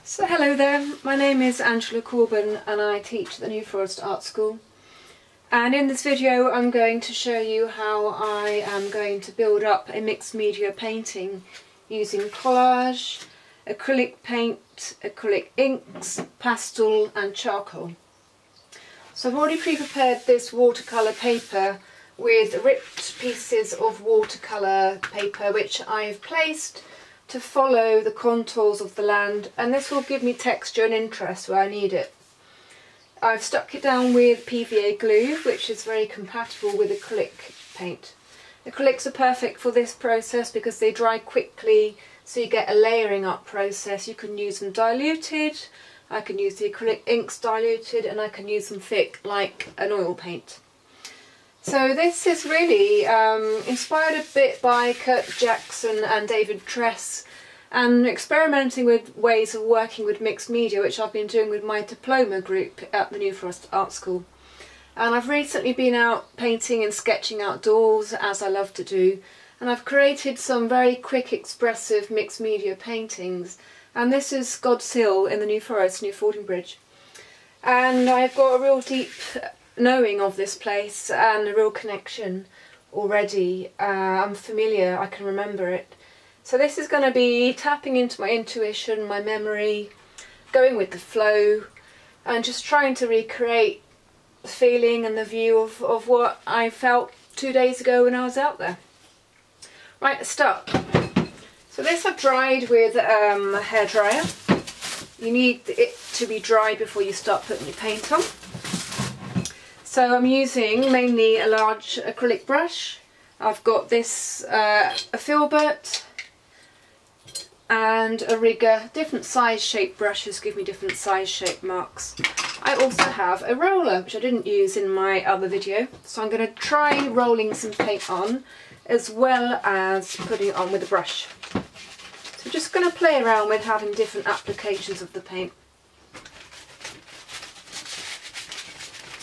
So hello there, my name is Angela Corben and I teach at the New Forest Art School, and in this video I'm going to show you how I am going to build up a mixed media painting using collage, acrylic paint, acrylic inks, pastel and charcoal. So I've already pre-prepared this watercolour paper with ripped pieces of watercolour paper which I've placed to follow the contours of the land, and this will give me texture and interest where I need it. I've stuck it down with PVA glue, which is very compatible with acrylic paint. Acrylics are perfect for this process because they dry quickly, so you get a layering up process. You can use them diluted, I can use the acrylic inks diluted, and I can use them thick like an oil paint. So this is really inspired a bit by Kurt Jackson and David Tress, and experimenting with ways of working with mixed media, which I've been doing with my diploma group at the New Forest Art School. And I've recently been out painting and sketching outdoors, as I love to do, and I've created some very quick expressive mixed media paintings, and this is God's Hill in the New Forest near Fordingbridge. And I've got a real deep knowing of this place and a real connection already. I'm familiar, I can remember it. So this is going to be tapping into my intuition, my memory, going with the flow and just trying to recreate the feeling and the view of what I felt 2 days ago when I was out there. Right, let's start. So this I've dried with a hairdryer. You need it to be dry before you start putting your paint on. So I'm using mainly a large acrylic brush. I've got this a filbert and a rigger. Different size shape brushes give me different size shape marks. I also have a roller, which I didn't use in my other video, so I'm going to try rolling some paint on as well as putting it on with a brush. So I'm just going to play around with having different applications of the paint.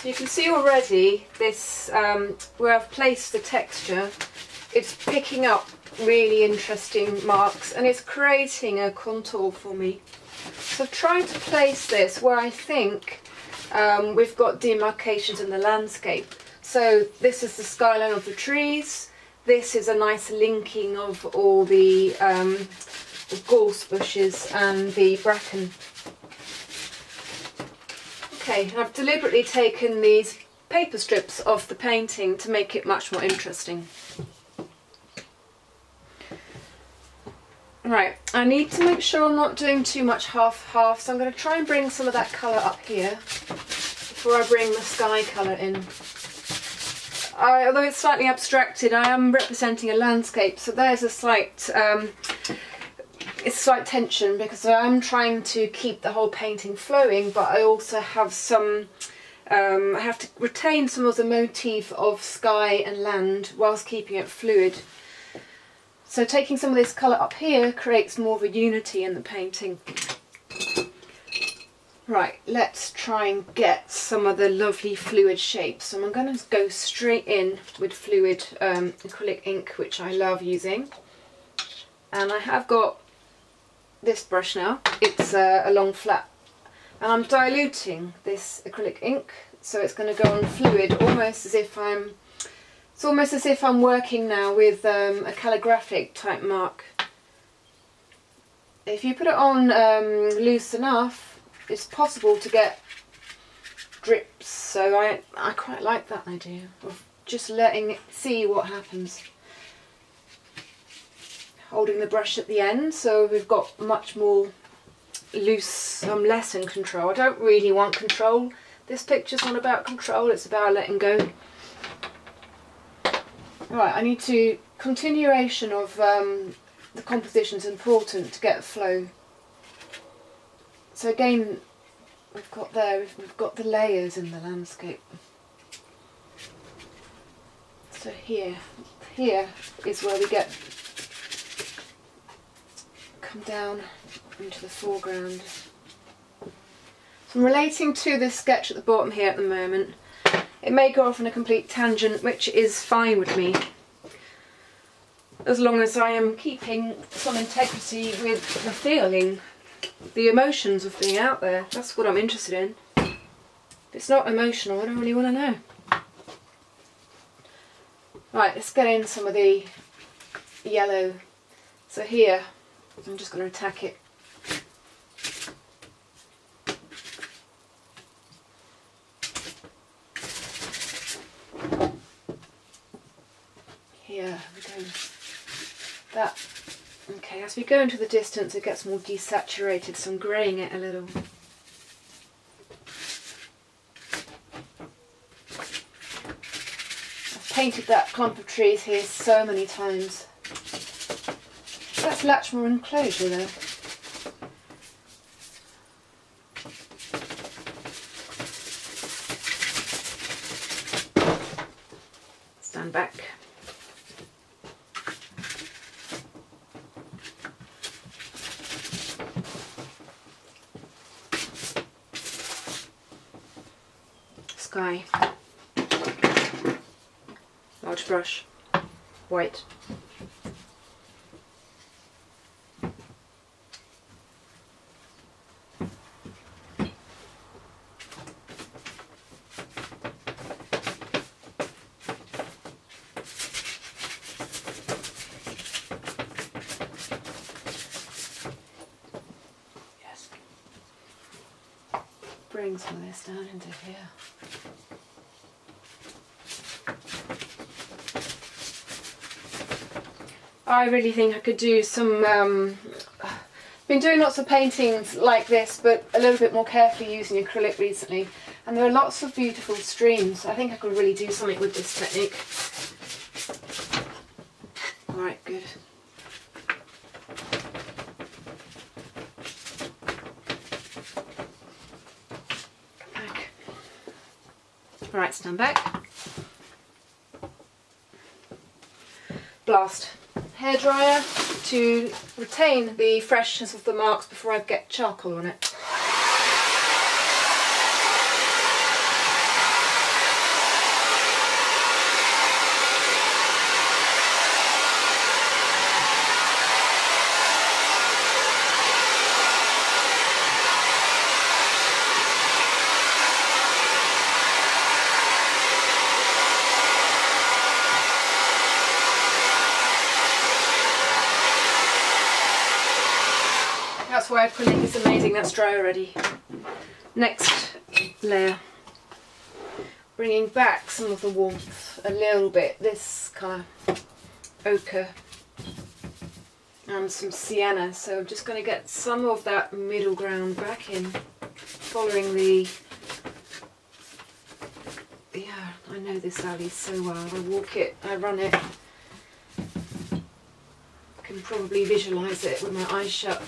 You can see already this, where I've placed the texture, it's picking up really interesting marks and it's creating a contour for me. So I've tried to place this where I think we've got demarcations in the landscape. So this is the skyline of the trees, this is a nice linking of all the gorse bushes and the bracken. Okay, I've deliberately taken these paper strips off the painting to make it much more interesting. Right, I need to make sure I'm not doing too much half-half, so I'm going to try and bring some of that colour up here before I bring the sky colour in. Although it's slightly abstracted, I am representing a landscape, so there's a slight tension because I'm trying to keep the whole painting flowing, but I also have some, I have to retain some of the motif of sky and land whilst keeping it fluid. So taking some of this colour up here creates more of a unity in the painting. Right, let's try and get some of the lovely fluid shapes. So I'm going to go straight in with fluid acrylic ink, which I love using. And I have got this brush now. It's a long flat, and I'm diluting this acrylic ink, so it's going to go on fluid, almost as if I'm working now with a calligraphic type mark. If you put it on loose enough, it's possible to get drips, so I quite like that idea of just letting it see what happens. Holding the brush at the end, so we've got much more loose, I'm less in control. I don't really want control. This picture's not about control, it's about letting go. Right, I need to, continuation of the composition is important to get a flow. So again, we've got the layers in the landscape. So here is where we get come down into the foreground. So I'm relating to this sketch at the bottom here at the moment. It may go off on a complete tangent, which is fine with me, as long as I am keeping some integrity with the feeling the emotions of being out there. That's what I'm interested in. If it's not emotional, I don't really want to know. Right, let's get in some of the yellow. So here, I'm just going to attack it. Here we go. That. Okay, as we go into the distance it gets more desaturated, so I'm greying it a little. I've painted that clump of trees here so many times. That's Latchmore enclosure though. Stand back. Sky. Large brush. White. Yes. Bring some of this down into here. I really think I could do some, been doing lots of paintings like this, but a little bit more carefully using acrylic recently, and there are lots of beautiful streams. I think I could really do something with this technique. Alright, good. Come back. Alright, stand back. Blast. Hairdryer to retain the freshness of the marks before I get charcoal on it. That's why acrylic is amazing. That's dry already. Next layer. Bringing back some of the warmth a little bit. This colour, ochre, and some sienna. So I'm just going to get some of that middle ground back in, following the... Yeah, I know this alley so well. I walk it, I run it. I can probably visualise it with my eyes shut,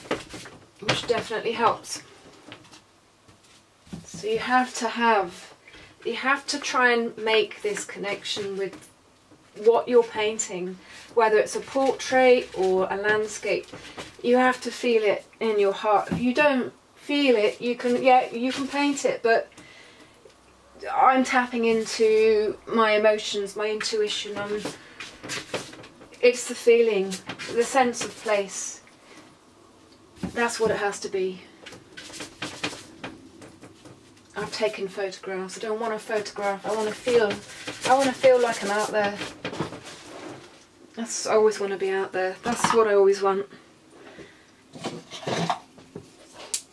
which definitely helps. So you have to try and make this connection with what you're painting, whether it's a portrait or a landscape. You have to feel it in your heart. If you don't feel it, you can paint it, but I'm tapping into my emotions, my intuition. It's the feeling, the sense of place. That's what it has to be. I've taken photographs. I don't want to photograph. I want to feel like I'm out there. I always want to be out there. That's what I always want.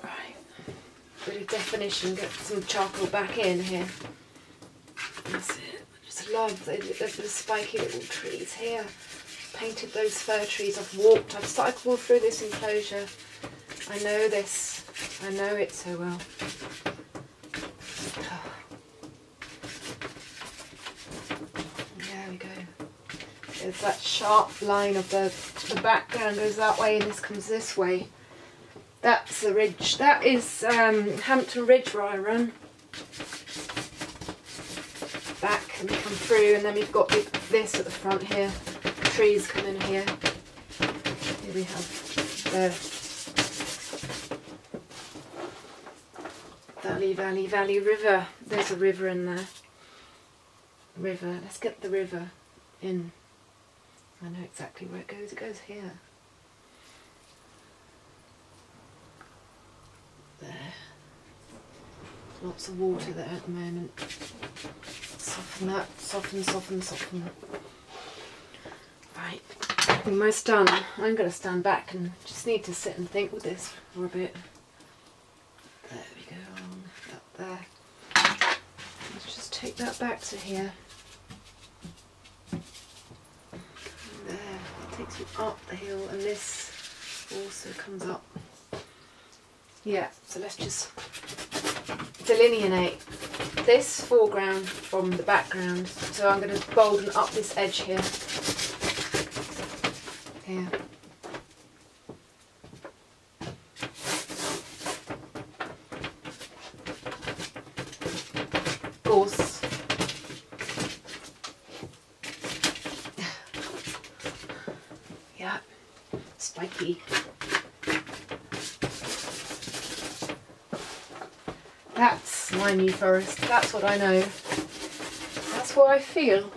Right. Bit of definition. Get some charcoal back in here. That's it. I just love the spiky little trees here. Painted those fir trees. I've cycled through this enclosure. I know this. I know it so well. There we go. There's that sharp line of the background goes that way and this comes this way. That's the ridge. That is Hampton Ridge where I run. Back and come through, and then we've got this at the front here. The trees come in here. Here we have the Valley River. There's a river in there. River. Let's get the river in. I know exactly where it goes. It goes here. lots of water there at the moment. Soften that, soften, soften, soften. Right, almost done. I'm going to stand back and just need to sit and think with this for a bit. There we go, up there. Let's just take that back to here. There, that takes me up the hill, and this also comes up. Yeah, so let's just delineate this foreground from the background. So I'm going to bolden up this edge here. Here. Gorse. Yeah, spiky. That's my new forest, that's what I know. That's what I feel.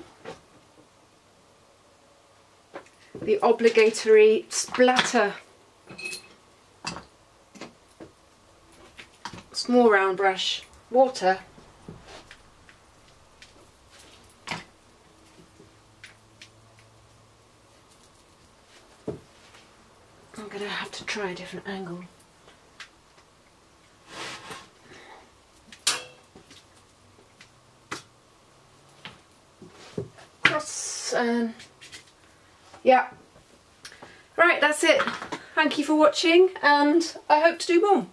The obligatory splatter. Small round brush, water. I'm going to have to try a different angle. Cross and yeah. Right, that's it. Thank you for watching, and I hope to do more.